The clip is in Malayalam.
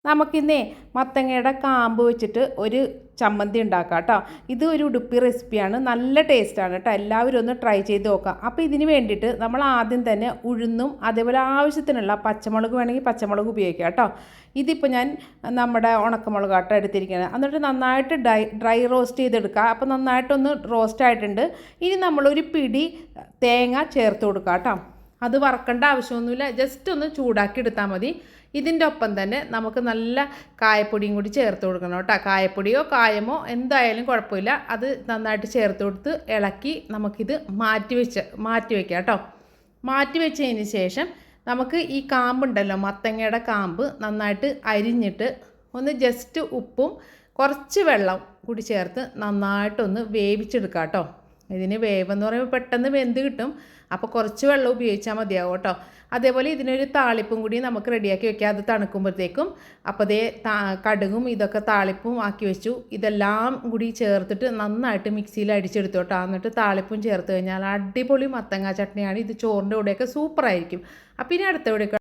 നമുക്കിന്നേ മത്തങ്ങയുടെ കാമ്പ് വെച്ചിട്ട് ഒരു ചമ്മന്തി ഉണ്ടാക്കാം കേട്ടോ. ഇത് ഒരു ഉടുപ്പി റെസിപ്പിയാണ്, നല്ല ടേസ്റ്റാണ് കേട്ടോ. എല്ലാവരും ഒന്ന് ട്രൈ ചെയ്ത് നോക്കാം. അപ്പോൾ ഇതിന് വേണ്ടിയിട്ട് നമ്മൾ ആദ്യം തന്നെ ഉഴുന്നും അതേപോലെ ആവശ്യത്തിനുള്ള പച്ചമുളക് വേണമെങ്കിൽ പച്ചമുളക് ഉപയോഗിക്കാം കേട്ടോ. ഇതിപ്പോൾ ഞാൻ നമ്മുടെ ഉണക്കമുളക് ആട്ടോ എടുത്തിരിക്കുന്നത്. എന്നിട്ട് നന്നായിട്ട് ഡ്രൈ റോസ്റ്റ് ചെയ്തെടുക്കുക. അപ്പോൾ നന്നായിട്ടൊന്ന് റോസ്റ്റ് ആയിട്ടുണ്ട്. ഇനി നമ്മളൊരു പിടി തേങ്ങ ചേർത്ത് കൊടുക്കുക കേട്ടോ. അത് വറക്കേണ്ട ആവശ്യമൊന്നുമില്ല, ജസ്റ്റ് ഒന്ന് ചൂടാക്കി എടുത്താൽ മതി. ഇതിൻ്റെ ഒപ്പം തന്നെ നമുക്ക് നല്ല കായപ്പൊടിയും കൂടി ചേർത്ത് കൊടുക്കണം കേട്ടോ. കായപ്പൊടിയോ കായമോ എന്തായാലും കുഴപ്പമില്ല. അത് നന്നായിട്ട് ചേർത്ത് കൊടുത്ത് ഇളക്കി നമുക്കിത് മാറ്റി വയ്ക്കാം കേട്ടോ. മാറ്റി വെച്ചതിന് ശേഷം നമുക്ക് ഈ കാമ്പുണ്ടല്ലോ, മത്തങ്ങയുടെ കാമ്പ് നന്നായിട്ട് അരിഞ്ഞിട്ട് ഒന്ന് ജസ്റ്റ് ഉപ്പും കുറച്ച് വെള്ളം കൂടി ചേർത്ത് നന്നായിട്ടൊന്ന് വേവിച്ചെടുക്കാം കേട്ടോ. ഇതിന് വേവെന്ന് പറയുമ്പോൾ പെട്ടെന്ന് വെന്ത് കിട്ടും. അപ്പോൾ കുറച്ച് വെള്ളം ഉപയോഗിച്ചാൽ മതിയാവും കേട്ടോ. അതേപോലെ ഇതിനൊരു താളിപ്പും കൂടി നമുക്ക് റെഡിയാക്കി വെക്കാം, അത് തണുക്കുമ്പോഴത്തേക്കും. അപ്പോൾ അതേ കടുകും ഇതൊക്കെ താളിപ്പും ആക്കി വെച്ചു. ഇതെല്ലാം കൂടി ചേർത്തിട്ട് നന്നായിട്ട് മിക്സിയിൽ അടിച്ചെടുത്തു കേട്ടോ. എന്നിട്ട് താളിപ്പും ചേർത്ത് കഴിഞ്ഞാൽ അടിപൊളി മത്തങ്ങ ചട്നിയാണ്. ഇത് ചോറിൻ്റെ കൂടെയൊക്കെ സൂപ്പറായിരിക്കും. അപ്പോൾ ഇനി അടുത്ത ഇവിടെ